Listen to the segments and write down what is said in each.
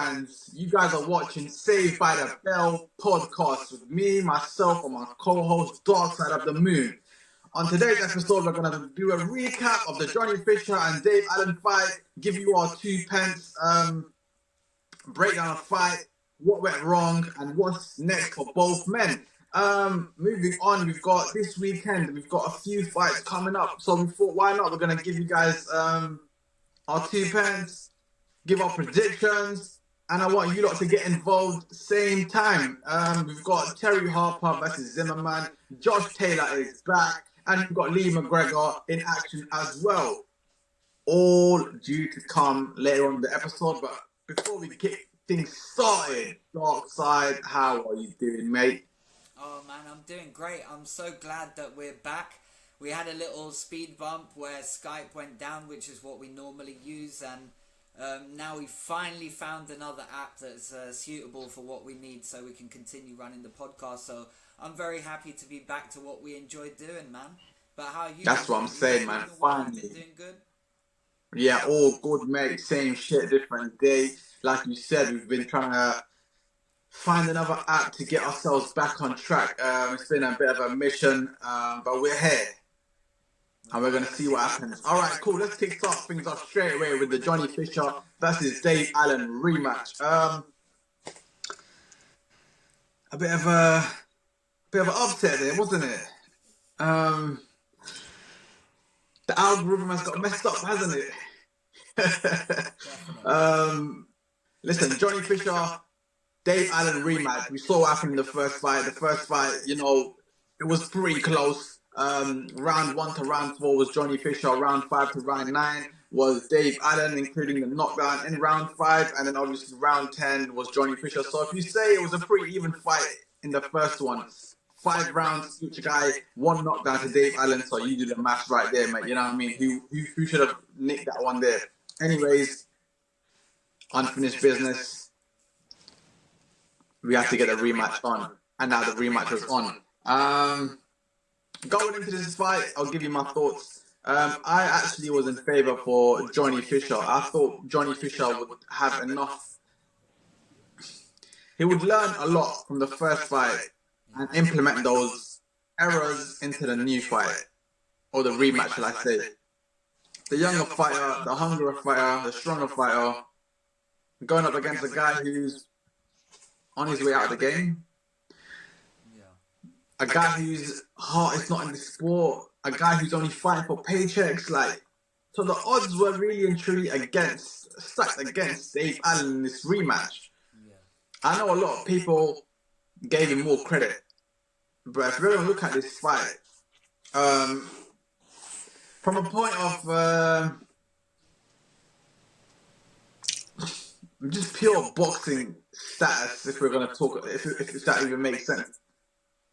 fans. You guys are watching Saved by the Bell podcast with me, myself, and my co-host, Dark Side of the Moon. On today's episode, we're going to do a recap of the Johnny Fisher and Dave Allen fight, give you our 2 pence, breakdown of fight, what went wrong, and what's next for both men. Moving on, we've got this weekend, we've got a few fights coming up, so we thought, why not? We're going to give you guys our 2 pence, give our predictions, and I want you lot to get involved same time. We've got Terri Harper versus Zimmermann, Josh Taylor is back, and we've got Lee McGregor in action as well. All due to come later on in the episode, but before we get things started, Dark Side, how are you doing, mate? Oh man, I'm doing great. I'm so glad that we're back. We had a little speed bump where Skype went down, which is what we normally use, and now we finally found another app that's suitable for what we need so we can continue running the podcast. So I'm very happy to be back to what we enjoyed doing, man. But how are you? That's what I'm saying, man. Finally. Doing good? Yeah, all good, mate. Same shit, different day. Like you said, we've been trying to find another app to get ourselves back on track. It's been a bit of a mission, but we're here. And we're going to see what happens. All right, cool. Let's kick things off straight away with the Johnny Fisher versus Dave Allen rematch. A bit of an upset there, wasn't it? The algorithm has got messed up, hasn't it? Listen, Johnny Fisher, Dave Allen rematch. We saw what happened in the first fight. The first fight, you know, it was pretty close. Round 1 to round 4 was Johnny Fisher. Round 5 to round 9 was Dave Allen, including the knockdown in round 5. And then obviously round 10 was Johnny Fisher. So if you say it was a pretty even fight in the first one, 5 rounds, each guy, 1 knockdown to Dave Allen. So you do the math right there, mate. You know what I mean? Who should have nicked that one there? Anyways, unfinished business. We have to get a rematch on. And now the rematch was on. Going into this fight, I'll give you my thoughts. I actually was in favour for Johnny Fisher. I thought Johnny Fisher would have enough. He would learn a lot from the first fight and implement those errors into the new fight, or the rematch, shall I say. The younger fighter, the hungrier fighter, the stronger fighter, going up against a guy who's on his way out of the game. A guy whose heart is not in the sport, a guy who's only fighting for paychecks, like, so the odds were really and truly stacked against Dave Allen in this rematch. Yeah. I know a lot of people gave him more credit, but if we're going to look at this fight, from a point of just pure boxing status, if we're going to talk, if that even makes sense,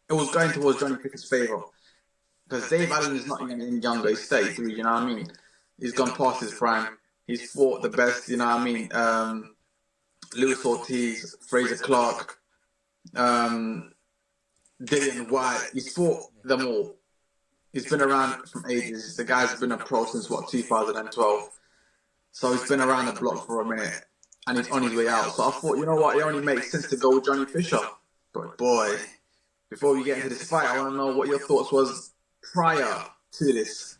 it was going towards Johnny Fisher's favour. Because Dave Allen is not even younger, he's 33, you know what I mean? He's gone past his prime. He's fought the best, you know what I mean? Lewis Ortiz, Fraser Clark, Dillian White. He's fought them all. He's been around from ages. The guy's been a pro since, 2012. So he's been around the block for a minute. And he's on his way out. So I thought, you know what, it only makes sense to go with Johnny Fisher. But boy, before we get into this fight, I want to know what your thoughts was prior to this.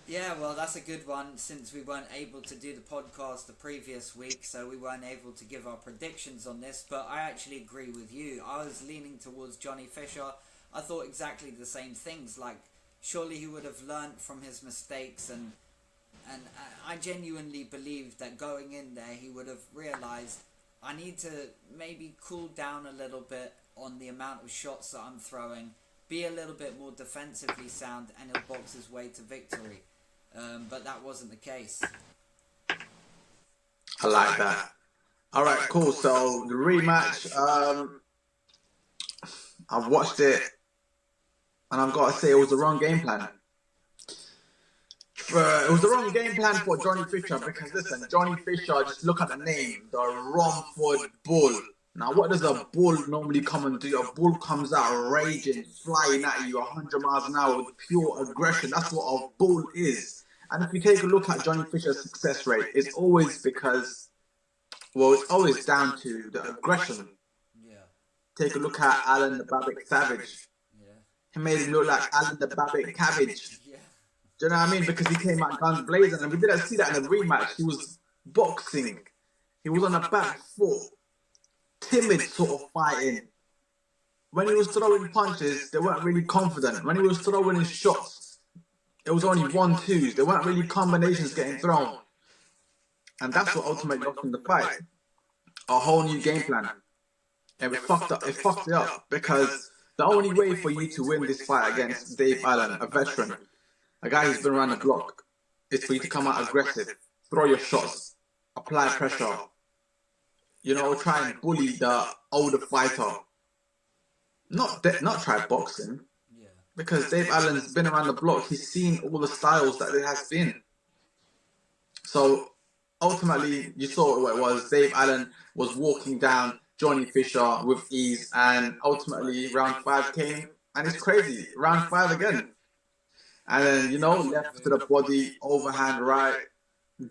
Yeah, well, that's a good one, since we weren't able to do the podcast the previous week, so we weren't able to give our predictions on this, but I actually agree with you. I was leaning towards Johnny Fisher. I thought exactly the same things, like, surely he would have learnt from his mistakes, and I genuinely believed that going in there, he would have realised, I need to maybe cool down a little bit on the amount of shots that I'm throwing, be a little bit more defensively sound, and he'll box his way to victory. But that wasn't the case. I like that. All right, cool. So the rematch, I've watched it, and I've got to say it was the wrong game plan. It was the wrong game plan for Johnny Fisher because, listen, Johnny Fisher, just look at the name, the Romford Bull. Now, what does a bull normally come and do? A bull comes out raging, flying at you 100 miles an hour with pure aggression. That's what a bull is. And if you take a look at Johnny Fisher's success rate, it's always because Well, it's always down to the aggression. Yeah. Take a look at Alan the Babbit Savage. Yeah. He made him look like Alan the Babbit Cabbage. Yeah. Do you know what I mean? Because he came out guns blazing, and we didn't see that in the rematch. He was boxing. He was on the back foot, timid sort of fighting. When he was throwing punches, they weren't really confident. When he was throwing his shots, it was only 1-2s. There weren't really combinations getting thrown. And that's what ultimately lost him the fight. A whole new game plan. And it fucked up. It fucked it up because the only way for you to win this fight against Dave Allen, a veteran, a guy who's been around the block, is for you to come out aggressive, throw your shots, apply pressure, try and bully the older fighter. Not try boxing, because Dave Allen's been around the block. He's seen all the styles that there has been. So ultimately, you saw what it was. Dave Allen was walking down Johnny Fisher with ease, and ultimately round 5 came, and it's crazy. Round 5 again. And then, left to the body, overhand right,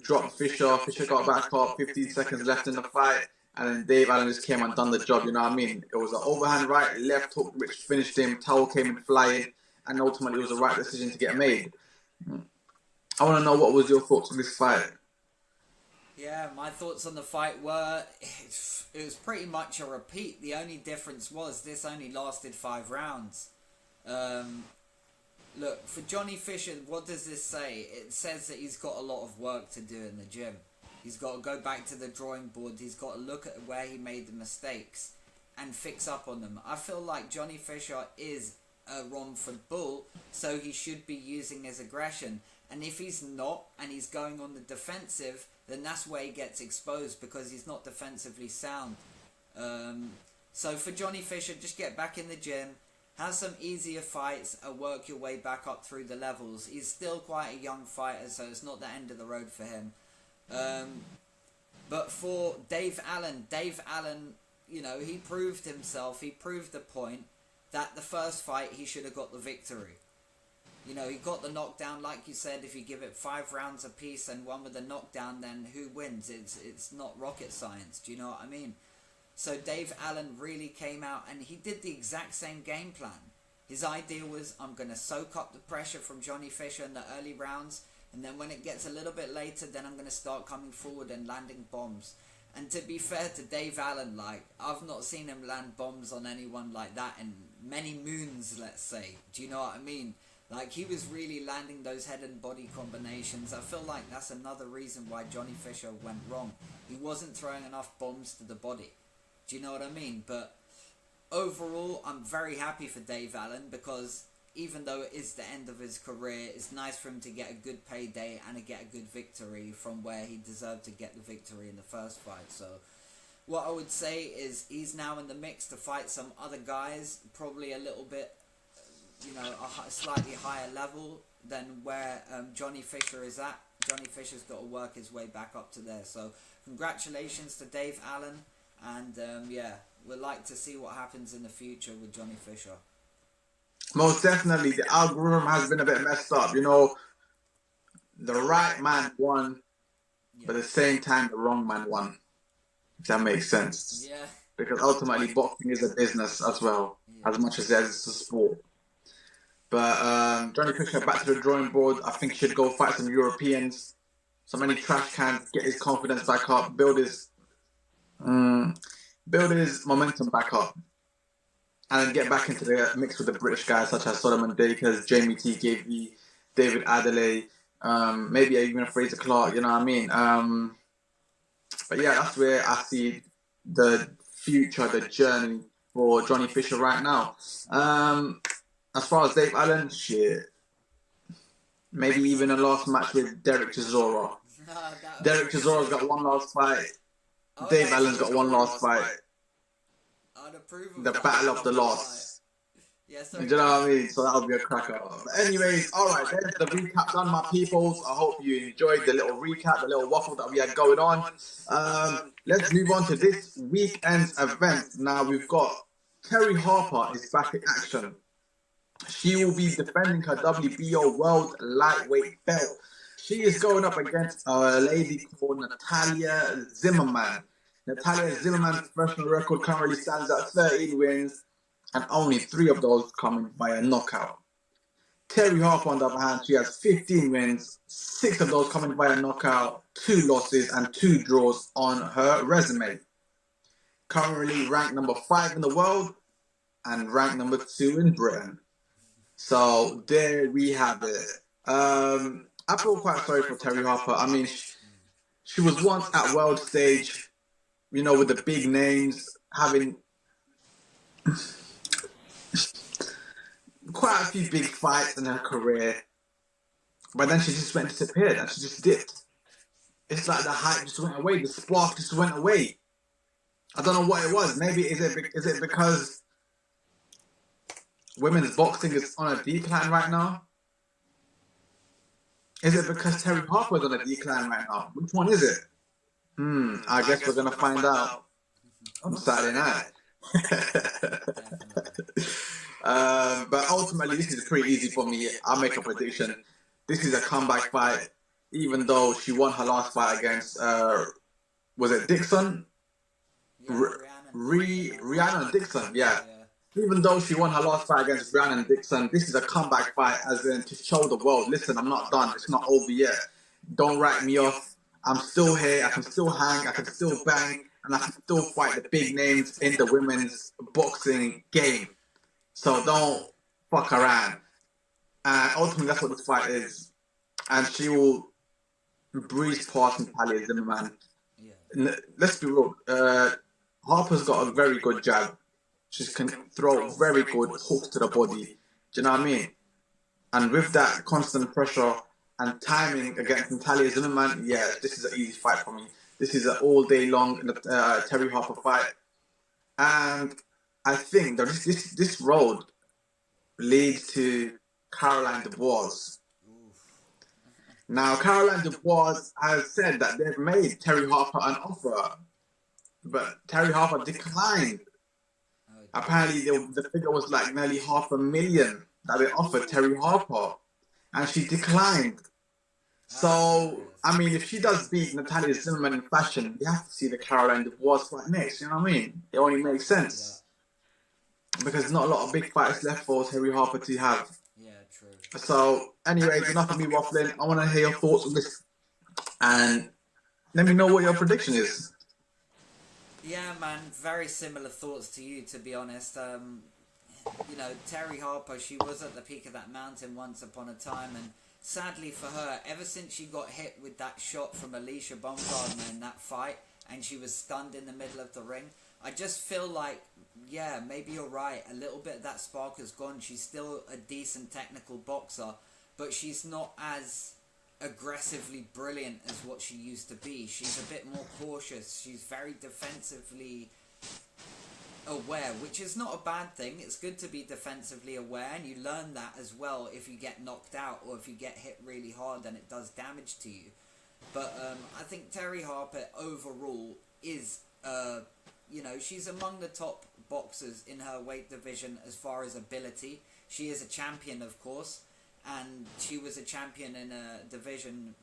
dropped Fisher. Fisher got back up, 15 seconds left in the fight. And then Dave Allen just came and done the job, you know what I mean? It was an overhand right, left hook, which finished him. Towel came in flying. And ultimately, it was the right decision to get made. I want to know, what was your thoughts on this fight? Yeah, my thoughts on the fight were, it was pretty much a repeat. The only difference was this only lasted 5 rounds. Look, for Johnny Fisher, what does this say? It says that he's got a lot of work to do in the gym. He's got to go back to the drawing board. He's got to look at where he made the mistakes and fix up on them. I feel like Johnny Fisher is a Romford Bull, so he should be using his aggression. And if he's not, and he's going on the defensive, then that's where he gets exposed, because he's not defensively sound. So for Johnny Fisher, just get back in the gym, have some easier fights, and work your way back up through the levels. He's still quite a young fighter, so it's not the end of the road for him. But for Dave Allen, he proved himself. He proved the point that the first fight he should have got the victory. He got the knockdown. Like you said, if you give it 5 rounds apiece and one with a knockdown, then who wins? It's not rocket science. Do you know what I mean? So Dave Allen really came out and he did the exact same game plan. His idea was, I'm going to soak up the pressure from Johnny Fisher in the early rounds, and then when it gets a little bit later, then I'm going to start coming forward and landing bombs. And to be fair to Dave Allen, I've not seen him land bombs on anyone like that in many moons, let's say. Do you know what I mean? He was really landing those head and body combinations. I feel like that's another reason why Johnny Fisher went wrong. He wasn't throwing enough bombs to the body. Do you know what I mean? But overall, I'm very happy for Dave Allen, because even though it is the end of his career, it's nice for him to get a good payday and to get a good victory from where he deserved to get the victory in the first fight. So what I would say is he's now in the mix to fight some other guys, probably a little bit, a slightly higher level than where Johnny Fisher is at. Johnny Fisher's got to work his way back up to there. So congratulations to Dave Allen. And we'd like to see what happens in the future with Johnny Fisher. Most definitely, the algorithm has been a bit messed up. The right man won, but at the same time, the wrong man won. If that makes sense. Yeah. Because ultimately, boxing is a business as well, as much as it's a sport. But Johnny Fisher back to the drawing board. I think he should go fight some Europeans, some many trash cans, get his confidence back up, build his momentum back up, and then get back into the mix with the British guys such as Solomon Dakers, Jamie T. Gavey, David Adelaide, maybe even Fraser Clark, you know what I mean? But yeah, that's where I see the future, the journey for Johnny Fisher right now. As far as Dave Allen, maybe even a last match with Derek Chisora. Derek Chisora's got one last fight. Dave Allen's got one last fight. I'd approve of the battle of the lost. Yeah, do you know what I mean? So that'll be a cracker. But anyways, alright, there's the recap done, my peoples. I hope you enjoyed the little recap, the little waffle that we had going on. Let's move on to this weekend's event. Now we've got Terri Harper is back in action. She will be defending her WBO World Lightweight belt. She is going up against a lady called Natalie Zimmermann. Natalie Zimmermann's professional record currently stands at 13 wins, and only 3 of those coming via knockout. Terri Harper, on the other hand, she has 15 wins, 6 of those coming via knockout, 2 losses and 2 draws on her resume. Currently ranked number 5 in the world and ranked number 2 in Britain. So there we have it. I feel quite sorry for Terri Harper. I mean, she was once at world stage, you know, with the big names, having quite a few big fights in her career. But then she just went disappeared and she just dipped. It's like the hype just went away, the spark just went away. I don't know what it was. Maybe is it because women's boxing is on a decline right now? Is it because Terri Harper is on a decline right now? Which one is it? I guess we're gonna find out on Saturday night. But ultimately, this is pretty easy for me. I'll make a prediction. This is a comeback fight, even though she won her last fight against was it Dixon? Rhiannon Dixon, yeah. Even though she won her last fight against Rhiannon Dixon, this is a comeback fight, as in to show the world, listen, I'm not done. It's not over yet. Don't write me off. I'm still here. I can still hang. I can still bang. And I can still fight the big names in the women's boxing game. So don't fuck around. And ultimately, that's what this fight is. And she will breeze past Natalie Zimmermann. Yeah. Let's be real. Harper's got a very good jab. She can throw very good hooks to the body. Do you know what I mean? And with that constant pressure and timing against Natalie Zimmermann, yeah, this is an easy fight for me. This is an all-day long Terri Harper fight. And I think that this road leads to Caroline Dubois. Now, Caroline Dubois has said that they've made Terri Harper an offer, but Terri Harper declined. Apparently, the figure was like nearly $500,000 that they offered Terri Harper, and she declined. So, I mean, if she does beat Natalie Zimmermann in fashion, you have to see the Caroline Dubois fight next. You know what I mean? It only makes sense because there's not a lot of big fights left for Terri Harper to have. Yeah, true. So, anyways, enough of me waffling. I want to hear your thoughts on this, and let me know what your prediction is. Yeah, man, very similar thoughts to you, to be honest. You know, Terri Harper, she was at the peak of that mountain once upon a time, and sadly for her, ever since she got hit with that shot from Alicia Baumgardner in that fight, and she was stunned in the middle of the ring, I just feel like, yeah, maybe you're right, a little bit of that spark has gone. She's still a decent technical boxer, but she's not as aggressively brilliant as what she used to be. She's a bit more cautious. She's very defensively aware, which is not a bad thing. It's good to be defensively aware, and you learn that as well if you get knocked out or if you get hit really hard and it does damage to you. But I think Terri Harper overall is, you know, she's among the top boxers in her weight division as far as ability. She is a champion, of course, and she was a champion in a division,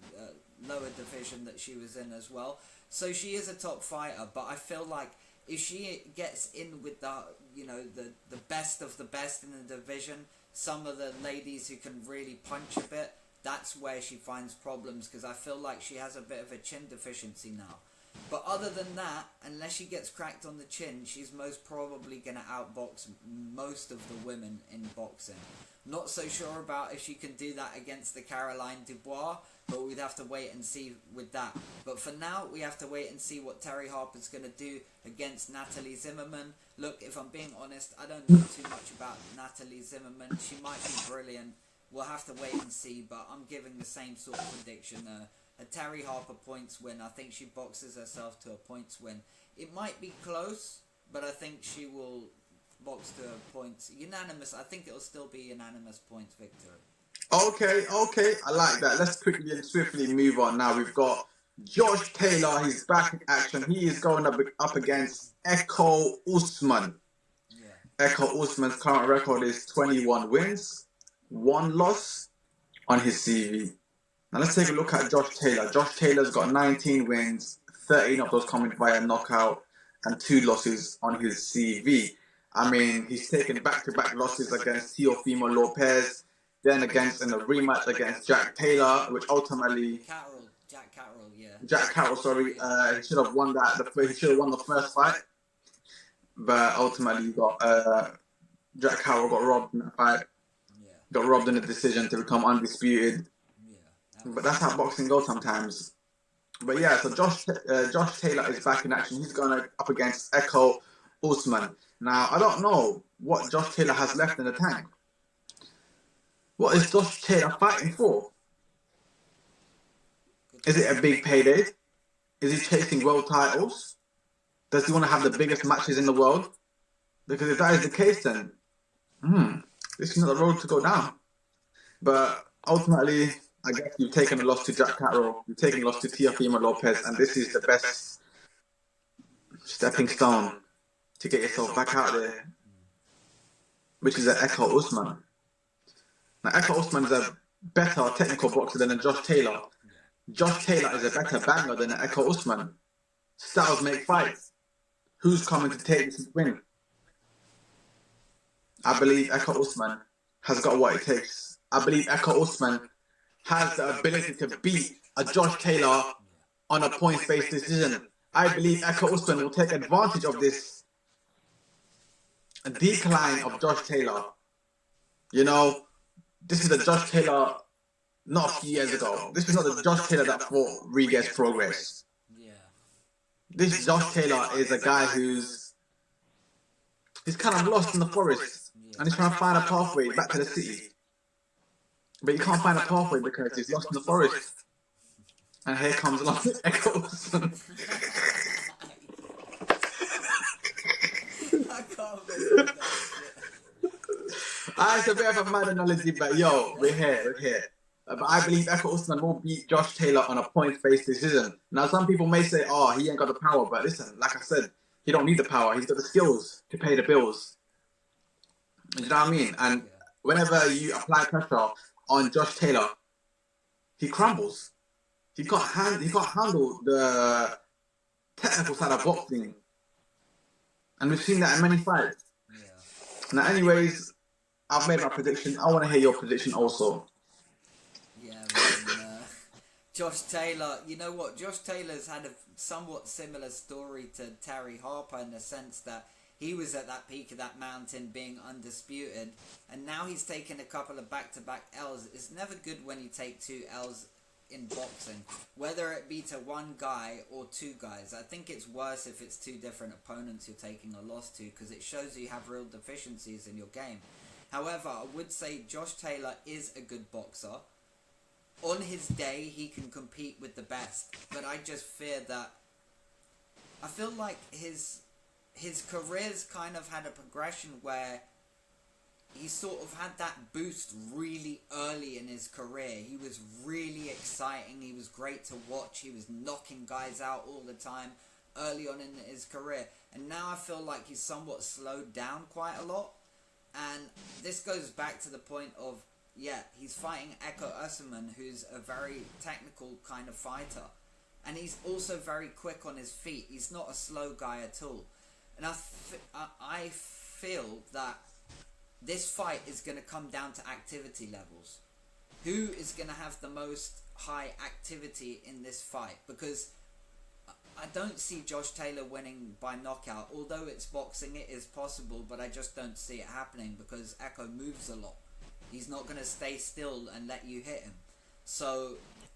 lower division that she was in as well. So she is a top fighter, but I feel like if she gets in with the, you know, the best of the best in the division, some of the ladies who can really punch a bit, that's where she finds problems, because I feel like she has a bit of a chin deficiency now. But other than that, unless she gets cracked on the chin, she's most probably going to outbox most of the women in boxing. Not so sure about if she can do that against the Caroline Dubois, but we'd have to wait and see with that. But for now, we have to wait and see what Terri Harper's going to do against Natalie Zimmermann. Look, if I'm being honest, I don't know too much about Natalie Zimmermann. She might be brilliant. We'll have to wait and see, but I'm giving the same sort of prediction. A Terri Harper points win. I think she boxes herself to a points win. It might be close, but I think she will box to a points. Unanimous. I think it'll still be unanimous points victory. Okay. I like that. Let's quickly and swiftly move on now. We've got Josh Taylor. He's back in action. He is going up against Ekow Eussuman. Yeah. Ekow Eussuman's current record is 21 wins, 1 loss on his CV. Now let's take a look at Josh Taylor. Josh Taylor's got 19 wins, 13 of those coming via knockout and 2 losses on his CV. I mean, he's taken back-to-back losses against Teofimo Lopez, then in a rematch against Jack Taylor, which ultimately Jack Carroll, sorry, he should have won he should have won the first fight, but ultimately Jack Carroll got robbed in that fight. Got robbed in a decision to become undisputed. But that's how boxing goes sometimes. But yeah, so Josh Taylor is back in action. He's going up against Ekow Eussuman. Now, I don't know what Josh Taylor has left in the tank. What is Josh Taylor fighting for? Is it a big payday? Is he chasing world titles? Does he want to have the biggest matches in the world? Because if that is the case, then this is not the road to go down. But ultimately, I guess you've taken a loss to Jack Carroll, you've taken a loss to Teofimo Lopez, and this is the best stepping stone to get yourself back out there, which is an Ekow Eussuman. Now, Ekow Eussuman is a better technical boxer than a Josh Taylor. Josh Taylor is a better banger than an Ekow Eussuman. Styles make fights. Who's coming to take this win? I believe Ekow Eussuman has got what it takes. I believe Ekow Eussuman has the ability to beat a Josh Taylor on a points-based decision. I believe Ekow Eussuman will take advantage of this decline of Josh Taylor. You know, this is the Josh Taylor not a few years ago. This is not the Josh Taylor that fought Rodriguez Progress. This Josh Taylor is a guy he's kind of lost in the forest and he's trying to find a pathway back to the city. But he can't find a pathway because he's lost in the forest. And here comes along Ekow Eussuman. I can't believe that shit. It's a bit of a mad analogy, but yo, we're here. But I believe Ekow Eussuman will beat Josh Taylor on a points-based decision. Now, some people may say, oh, he ain't got the power. But listen, like I said, he don't need the power. He's got the skills to pay the bills. You know what I mean? And whenever you apply pressure on Josh Taylor, he crumbles. He can't handle the technical side of boxing. And we've seen that in many fights. Now, anyways, I've made my prediction. I want to hear your prediction also. Josh Taylor, you know what? Josh Taylor's had a somewhat similar story to Terri Harper in the sense that he was at that peak of that mountain being undisputed, and now he's taken a couple of back-to-back L's. It's never good when you take 2 L's in boxing, whether it be to one guy or 2 guys. I think it's worse if it's 2 different opponents you're taking a loss to, because it shows you have real deficiencies in your game. However, I would say Josh Taylor is a good boxer. On his day, he can compete with the best, but I just fear that I feel like his career's kind of had a progression where he sort of had that boost really early in his career. He was really exciting, he was great to watch, he was knocking guys out all the time early on in his career, and now I feel like he's somewhat slowed down quite a lot. And this goes back to the point of, yeah, he's fighting Ekow Eussuman, who's a very technical kind of fighter. And he's also very quick on his feet. He's not a slow guy at all. And I feel that this fight is going to come down to activity levels. Who is going to have the most high activity in this fight? Because I don't see Josh Taylor winning by knockout. Although it's boxing, it is possible, but I just don't see it happening because Ekow moves a lot. He's not going to stay still and let you hit him. So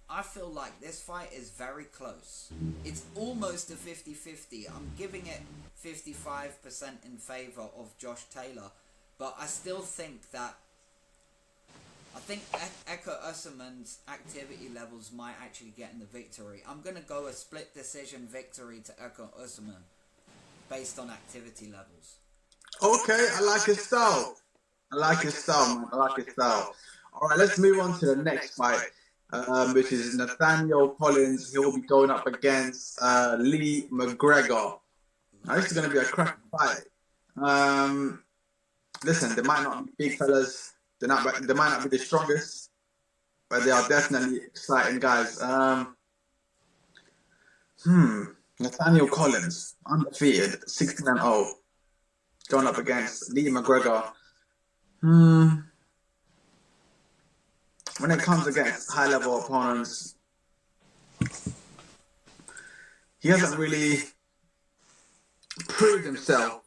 I feel like this fight is very close. It's almost a 50-50. I'm giving it 55% in favour of Josh Taylor. But I still think that Ekow Eussuman's activity levels might actually get in the victory. I'm going to go a split decision victory to Ekow Eussuman based on activity levels. Okay, I like his style. Man. I like his style. All right, let's move on to the next fight, which is Nathaniel Collins. He'll be going up against Lee McGregor. Now, this is going to be a cracking fight. Listen, they might not be big fellas. They might not be the strongest, but they are definitely exciting guys. Nathaniel Collins, undefeated, 16-0, going up against Lee McGregor. When it comes against high-level opponents, he hasn't really proved himself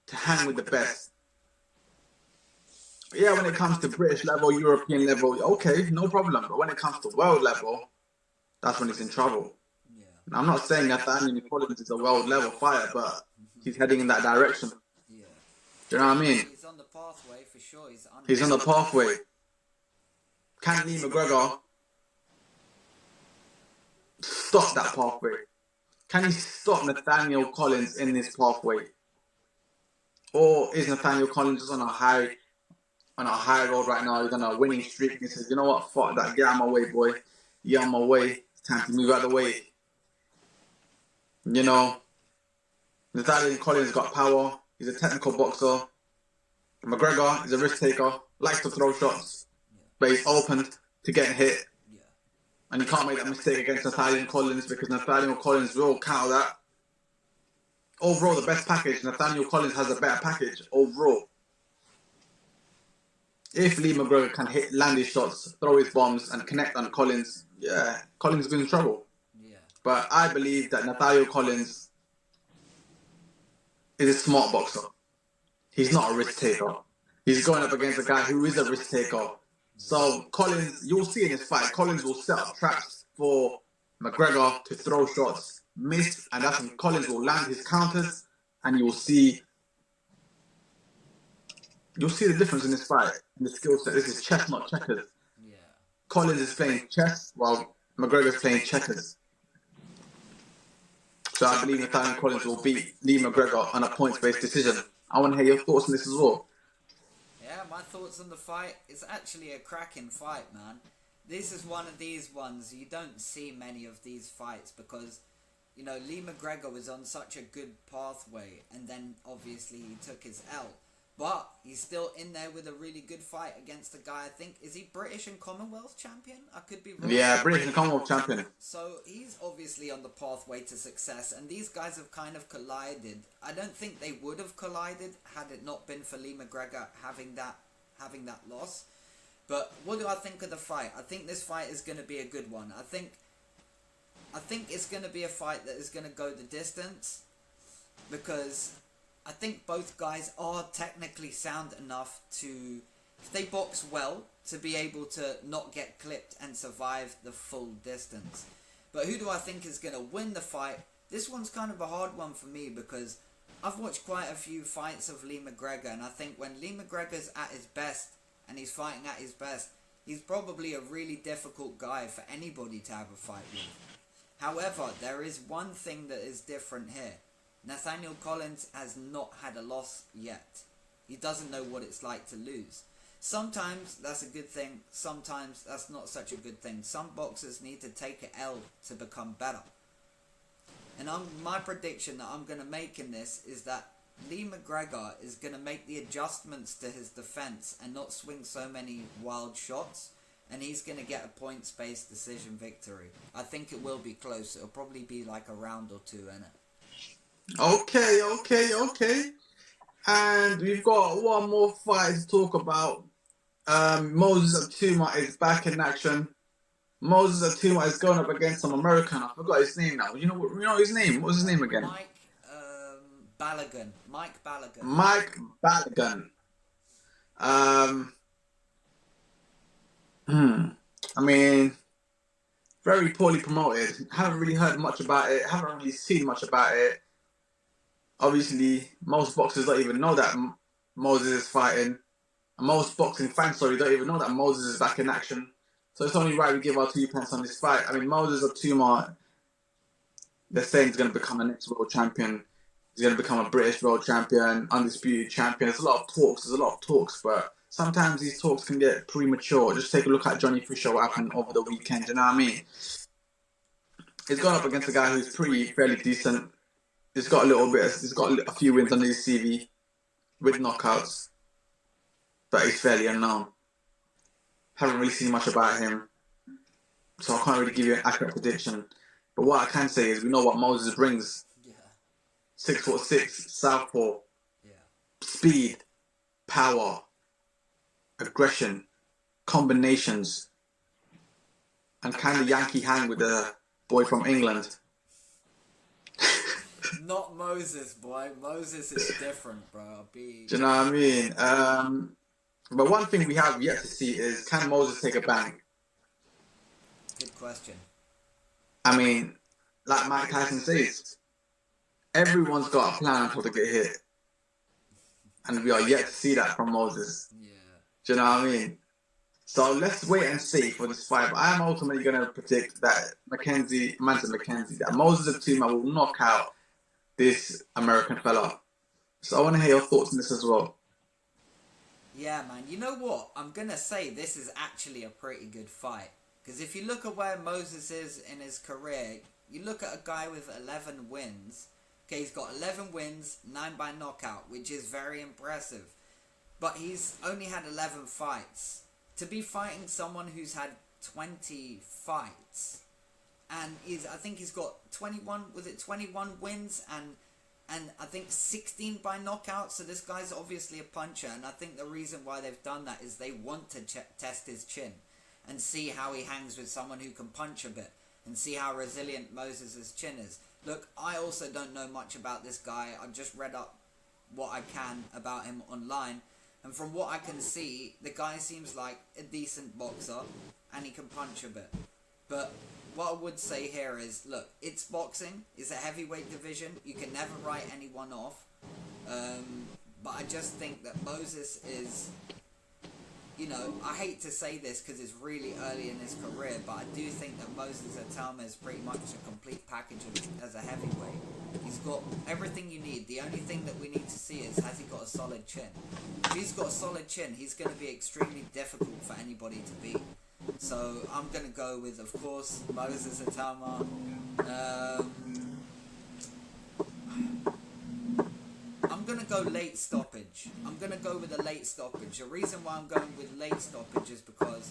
to hang with the best. Yeah, when it comes to British level, European level, okay, no problem. But when it comes to world level, that's when he's in trouble. Yeah. I'm not saying Nathaniel Collins is a world level fighter, but he's heading in that direction. Yeah. Do you know what I mean? He's on the pathway for sure. He's on the pathway. Can Lee McGregor stop that pathway? Can he stop Nathaniel Collins in this pathway? Or is Nathaniel Collins just on a high road right now? He's on a winning streak and he says, you know what, fuck that, get out of my way, boy. You're on my way. It's time to move out of the way. You know, Nathaniel Collins got power. He's a technical boxer. McGregor is a risk taker, likes to throw shots, but he's open to getting hit. Yeah. And you can't make that mistake against Nathaniel Collins because Nathaniel Collins will counter that. Overall, the best package, Nathaniel Collins has a better package overall. If Lee McGregor can land his shots, throw his bombs, and connect on Collins, yeah, Collins is in trouble. Yeah. But I believe that Nathaniel Collins is a smart boxer. He's not a risk taker. He's going up against a guy who is a risk taker. So Collins, you'll see in this fight, Collins will set up traps for McGregor to throw shots, miss, and that's when Collins will land his counters, and you'll see the difference in this fight, in the skill set. This is chess, not checkers. Yeah. Collins is playing chess while McGregor is playing checkers. So I believe Nathaniel Collins will beat Lee McGregor on a points-based decision. I want to hear your thoughts on this as well. Yeah, my thoughts on the fight. It's actually a cracking fight, man. This is one of these ones, you don't see many of these fights because, you know, Lee McGregor was on such a good pathway and then obviously he took his L. But he's still in there with a really good fight against a guy, I think, is he British and Commonwealth champion? I could be wrong. Yeah, British and Commonwealth champion. So he's obviously on the pathway to success, and these guys have kind of collided. I don't think they would have collided had it not been for Lee McGregor having that loss. But what do I think of the fight? I think this fight is going to be a good one. I think it's going to be a fight that is going to go the distance because I think both guys are technically sound enough to, if they box well, to be able to not get clipped and survive the full distance. But who do I think is going to win the fight? This one's kind of a hard one for me because I've watched quite a few fights of Lee McGregor, and I think when Lee McGregor's at his best and he's fighting at his best, he's probably a really difficult guy for anybody to have a fight with. However, there is one thing that is different here. Nathaniel Collins has not had a loss yet. He doesn't know what it's like to lose. Sometimes that's a good thing, sometimes that's not such a good thing. Some boxers need to take an L to become better. And my prediction that I'm going to make in this is that Lee McGregor is going to make the adjustments to his defense and not swing so many wild shots. And he's going to get a points-based decision victory. I think it will be close. It'll probably be like a round or two, innit? Okay. And we've got one more fight to talk about. Moses Itauma is back in action. Moses Itauma is going up against some American. I forgot his name now. You know his name? What was his name again? Mike Balogun. Mike Balogun. I mean, very poorly promoted. Haven't really heard much about it. Haven't really seen much about it. Obviously, most boxers don't even know that Moses is fighting. And most boxing fans, don't even know that Moses is back in action. So it's only right we give our 2 pence on this fight. I mean, Moses Itauma, they're saying he's going to become the next world champion. He's going to become a British world champion, undisputed champion. There's a lot of talks, but sometimes these talks can get premature. Just take a look at Johnny Fisher, what happened over the weekend, you know what I mean? He's gone up against a guy who's fairly decent. He's got a few wins under his CV with knockouts, but he's fairly unknown. Haven't really seen much about him, so I can't really give you an accurate prediction. But what I can say is we know what Moses brings. Yeah. 6'6", southpaw, Yeah. speed, power, aggression, combinations, and kind of Yankee hang with the boy from England. Not Moses, boy. Moses is different, bro. Do you know what I mean? But one thing we have yet to see is, can Moses take a bang? Good question. I mean, like Mike Tyson says, everyone's got a plan until they get hit. And we are yet to see that from Moses. Yeah. Do you know what I mean? So let's wait and see for this fight. But I am ultimately going to predict that that Moses Itauma will knock out this American fella. So I want to hear your thoughts on this as well. Yeah, man. You know what? I'm going to say this is actually a pretty good fight. Because if you look at where Moses is in his career, you look at a guy with 11 wins. Okay, he's got 11 wins, 9 by knockout, which is very impressive. But he's only had 11 fights. To be fighting someone who's had 20 fights, and I think he's got 21 wins and I think 16 by knockout. So this guy's obviously a puncher, and I think the reason why they've done that is they want to test his chin and see how he hangs with someone who can punch a bit and see how resilient Moses' chin is. Look, I also don't know much about this guy. I've just read up what I can about him online. And from what I can see, the guy seems like a decent boxer and he can punch a bit. But what I would say here is, look, it's boxing. It's a heavyweight division. You can never write anyone off. But I just think that Moses is... You know, I hate to say this because it's really early in his career, but I do think that Moses Itauma is pretty much a complete package as a heavyweight. He's got everything you need. The only thing that we need to see is, has he got a solid chin? If he's got a solid chin, he's going to be extremely difficult for anybody to beat. So I'm going to go with, of course, Moses Itauma. I'm going to go late stoppage. I'm going to go with a late stoppage. The reason why I'm going with late stoppage is because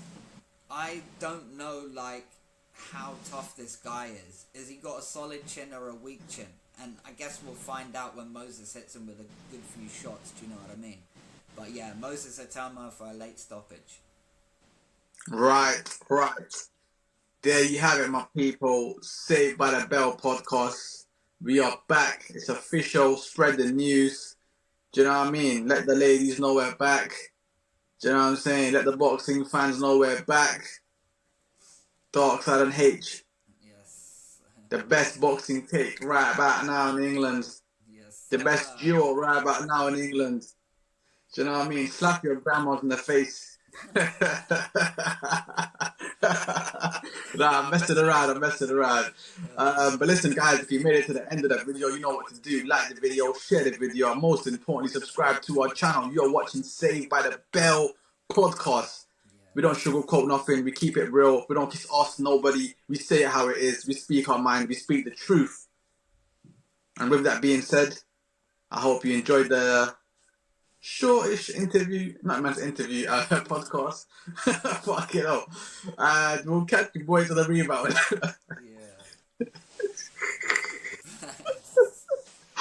I don't know, like, how tough this guy is. Has he got a solid chin or a weak chin? And I guess we'll find out when Moses hits him with a good few shots, do you know what I mean? But yeah, Moses Itauma for a late stoppage. Right. There you have it, my people. Saved by the Bell podcast. We are back. It's official. Spread the news. Do you know what I mean? Let the ladies know we're back. Do you know what I'm saying? Let the boxing fans know we're back. Dark Side and H. Yes. The best boxing take right about now in England. Yes. The best duo right about now in England. Do you know what I mean? Slap your grandmas in the face. Nah, I'm messing around. But listen, guys, if you made it to the end of that video, you know what to do. Like the video, share the video, and most importantly, subscribe to our channel. You're watching Saved by the Bell podcast. We don't sugarcoat nothing. We keep it real. We don't kiss ask nobody. We say it how it is. We speak our mind. We speak the truth. And with that being said, I hope you enjoyed the shortish interview, not meant to interview, podcast. Fuck it up. And we'll catch you boys on the rebound. Yeah.